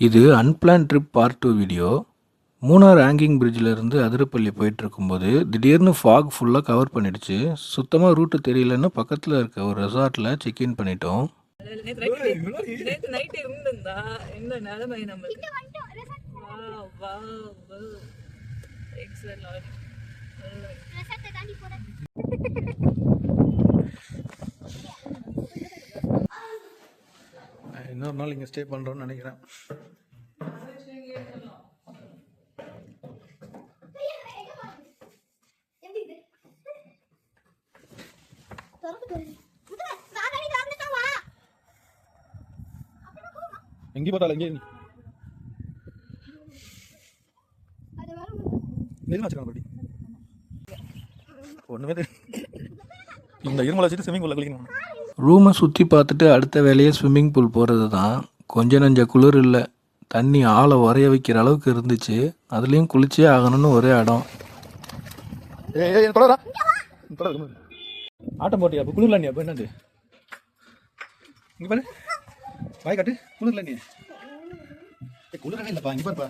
இது unplanned trip part 2 video. Munnar hanging பிரிட்ஜில் இருந்து அதிரப்பள்ளி போயிட்டு இருக்கும்போது திடீர்னு ஃபாக் ஃபுல்லாக கவர் பண்ணிடுச்சு. சுத்தமாக ரூட்டு தெரியலன்னு பக்கத்தில் இருக்க ஒரு ரெசார்ட்டில் செக்இன் பண்ணிட்டோம். இன்னொரு நாள் இங்கே ஸ்டே பண்ணுறோன்னு நினைக்கிறேன். எங்கே பார்த்தாலும் எங்கே ஒன்றுமே இந்த இருமலை வச்சுட்டு ஸ்விம்மிங் பூலில் குளிக்கணும். ரூமை சுற்றி பார்த்துட்டு அடுத்த வேலையே ஸ்விம்மிங் பூல் போகிறது தான். கொஞ்சம் நஞ்ச குளிர் இல்லை, தண்ணி ஆளை உரைய வைக்கிற அளவுக்கு இருந்துச்சு. அதுலேயும் குளிச்சே ஆகணும்னு ஒரே இடம். ஆட்டம் போட்டியா? அப்போ குளிர்ல நீ அப்போ என்னது இங்கே பாரு, வாய் காட்டு. குளிர்ல நீ குளிரவே இல்லைப்பா, இங்கே பாருப்பா,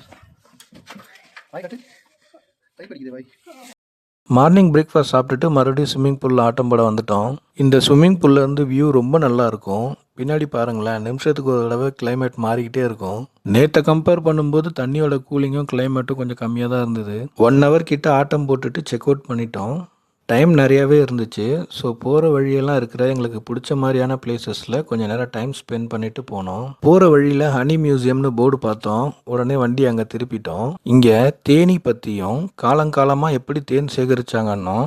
வாய் காட்டு. கை படிக்குது வாய். மார்னிங் பிரேக்ஃபாஸ்ட் சாப்பிட்டுட்டு மறுபடியும் ஸ்விம்மிங் பூலில் ஆட்டம் போட வந்துட்டோம். இந்த ஸ்விம்மிங் பூல்லேருந்து வியூ ரொம்ப நல்லா இருக்கும். பின்னாடி பாருங்களேன், நிமிஷத்துக்கு ஒரு தடவை கிளைமேட் மாறிக்கிட்டே இருக்கும். நேற்றை கம்பேர் பண்ணும்போது தண்ணியோட கூலிங்கும் கிளைமேட்டும் கொஞ்சம் கம்மியாக தான் இருந்தது. 1 ஹவர் கிட்ட ஆட்டம் போட்டுட்டு செக் அவுட் பண்ணிட்டோம். டைம் நிறையாவே இருந்துச்சு. ஸோ போகிற வழியெல்லாம் இருக்கிற எங்களுக்கு பிடிச்ச மாதிரியான பிளேசஸில் கொஞ்சம் நேரம் டைம் ஸ்பெண்ட் பண்ணிட்டு போனோம். போகிற வழியில் ஹனி மியூசியம்னு போர்டு பார்த்தோம். உடனே வண்டி அங்கே திருப்பிட்டோம். இங்கே தேனி பற்றியும் காலங்காலமாக எப்படி தேன் சேகரித்தாங்கன்னோ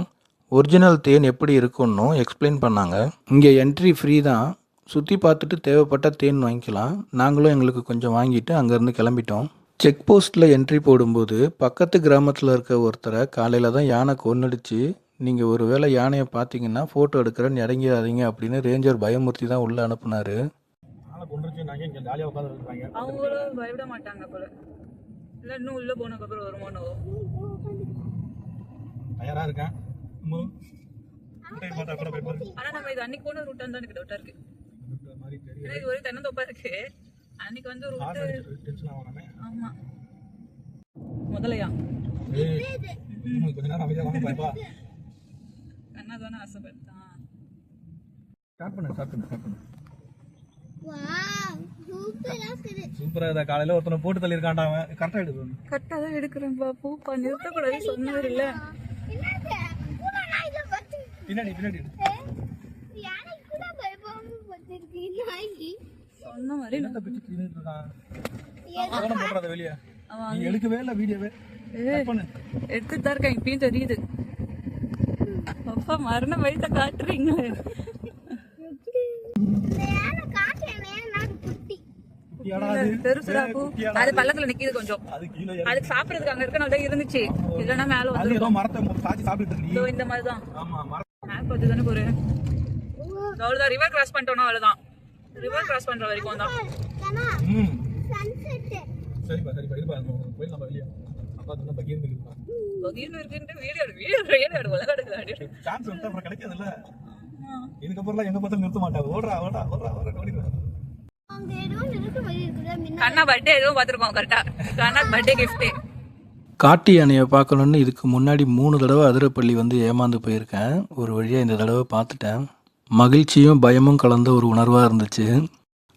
ஒரிஜினல் தேன் எப்படி இருக்குன்னு எக்ஸ்பிளைன் பண்ணாங்க. இங்கே என்ட்ரி ஃப்ரீ தான். சுற்றி பார்த்துட்டு தேவைப்பட்ட தேன் வாங்கிக்கலாம். நாங்களும் எங்களுக்கு கொஞ்சம் வாங்கிட்டு அங்கேருந்து கிளம்பிட்டோம். செக் போஸ்ட்டில் என்ட்ரி போடும்போது பக்கத்து கிராமத்தில் இருக்க ஒருத்தரை காலையில் தான் யானை கொன்னுடுச்சு. நீங்கள் ஒரு வேளை யானையை பார்த்தீங்கன்னா ஃபோட்டோ எடுக்கிறேன்னு இறங்கிடாதீங்க அப்படின்னு ரேஞ்சர் பயமுறுத்தி தான் உள்ளே அனுப்புனாரு. அவங்களும் பயப்பட மாட்டாங்க போல, இல்லை இன்னும் உள்ளே போனதுக்கப்புறம் வருமானோ தயாராக இருக்கேன். ஆனால் நம்ம இது அன்னைக்கு போன ரூட்டாக தான் எனக்கு டவுட்டாக இருக்கு. இது ஒரே தென்னந்தோப்பா இருக்கு. அன்னைக்கு வந்து ரூட்டு ஆமாம் முதலையா கொஞ்ச நேரம் அமைதியாக வாங்க. கண்ணா தானே ஆசைப்பட்டான். சூப்பரா இருக்கா? காலையில ஒருத்தனை போட்டு தள்ளி இருக்கான்டா. அவன் கரெக்டா எடுக்கணும். கரெக்டா தான் எடுக்கிறேன்ப்பா. பூப்பா நிறுத்தக்கூடாது சொன்னார் இல்ல. பின்னாடி பின்னாடி சொன்ன மாதிரி வெளியே எடுக்கவே இல்லை வீடியோவே. எடுத்துட்டு தான் இருக்கேன், இப்பயும் தெரியுது. அப்பா மரண வயச காட்டுறீங்க. அது பள்ளத்துல நிக்குது கொஞ்சம். அதுக்கு சாப்பிடறதுக்கு அங்க இருக்க நல்லா இருந்துச்சு. இல்லன்னா மேல வந்து இந்த மாதிரிதான் மேப் பார்த்து தானே போறேன். அவ்வளவுதான், ரிவர் கிராஸ் பண்ணிட்டோம்னா அவ்வளவுதான். ரிவர் கிராஸ் பண்ற வரைக்கும் தான். சரிப்பா சரிப்பா இருப்பா, போய் நம்ம வெளியே அப்பா பகீர்னு இருக்கா. பகீர்னு இருக்குன்னு வீடியோ உலக எடுக்கல. சான்ஸ் வந்து அப்புறம் கிடைக்காதுல்ல. இதுக்கப்புறம் எங்க பார்த்தாலும் நிறுத்த மாட்டாங்க. ஓடுறா ஓடுறா ஓடுறா ஓடுறா. கண்ணா பர்த்டே எதுவும் பார்த்துருக்கோம் கரெக்டா. கண்ணா பர்த்டே கிஃப்ட். காட்டு யானையை பார்க்கணுன்னு இதுக்கு முன்னாடி 3 தடவை அதிரப்பள்ளி வந்து ஏமாந்து போயிருக்கேன். ஒரு வழியாக இந்த தடவை பார்த்துட்டேன். மகிழ்ச்சியும் பயமும் கலந்த ஒரு உணர்வாக இருந்துச்சு.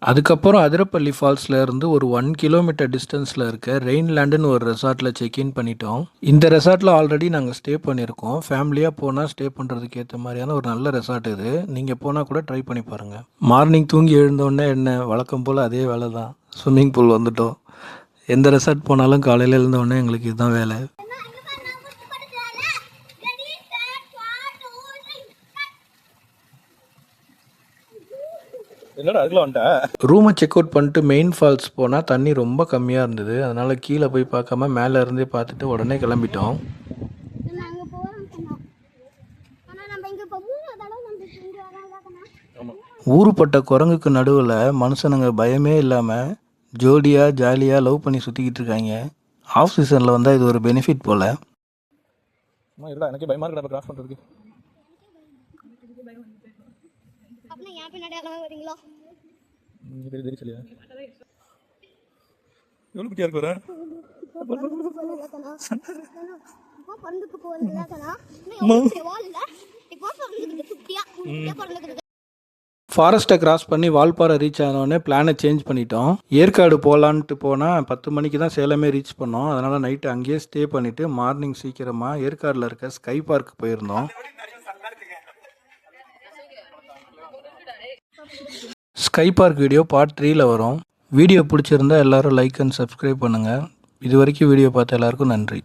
அதுக்கப்புறம் அதிரப்பள்ளி ஃபால்ஸில் இருந்து ஒரு 1 கிலோமீட்டர் டிஸ்டன்ஸில் இருக்க ரெயின்லேண்டுன்னு ஒரு ரெசார்ட்டில் செக்இன் பண்ணிட்டோம். இந்த ரெசார்ட்டில் ஆல்ரெடி நாங்கள் ஸ்டே பண்ணியிருக்கோம். ஃபேமிலியாக போனால் ஸ்டே பண்ணுறதுக்கு ஏற்ற மாதிரியான ஒரு நல்ல ரெசார்ட் இது. நீங்கள் போனால் கூட ட்ரை பண்ணி பாருங்கள். மார்னிங் தூங்கி எழுந்தோடனே என்ன வழக்கம் போல் அதே வேலை தான். ஸ்விம்மிங் பூல் வந்துட்டோம். எந்த ரெசார்ட் போனாலும் காலையில் எழுந்தோடனே எங்களுக்கு இதுதான் வேலை. ரூமை செக் அவுட் பண்ணிட்டு மெயின் ஃபால்ஸ் போனால் தண்ணி ரொம்ப கம்மியாக இருந்தது. அதனால் கீழே போய் பார்க்காம மேலே இருந்தே பார்த்துட்டு உடனே கிளம்பிட்டோம். ஊருப்பட்ட குரங்குக்கு நடுவில் மனுஷனுங்க பயமே இல்லாமல் ஜோடியாக ஜாலியாக லவ் பண்ணி சுற்றிக்கிட்டு இருக்காங்க. ஆஃப் சீசனில் வந்தால் இது ஒரு பெனிஃபிட் போல். எனக்கு பயமாக இருக்கா கிராஸ் பண்ணுறதுக்கு. எவ்வளோ குட்டியாக இருக்கு வர ஃபாரஸ்ட்டை கிராஸ் பண்ணி வால்பாறை ரீச் ஆனோடனே பிளானை சேஞ்ச் பண்ணிட்டோம். ஏற்காடு போகலான்ட்டு போனால் 10 மணிக்கு தான் சேலமே ரீச் பண்ணோம். அதனால் நைட்டு அங்கேயே ஸ்டே பண்ணிவிட்டு மார்னிங் சீக்கிரமாக ஏற்காடில் இருக்க ஸ்கை பார்க் போயிருந்தோம். ஸ்கை பார்க் வீடியோ பார்ட் 3ல் வரும். வீடியோ பிடிச்சிருந்தா எல்லோரும் லைக் அண்ட் சப்ஸ்கிரைப் பண்ணுங்கள். இது வரைக்கும் வீடியோ பார்த்த எல்லாருக்கும் நன்றி.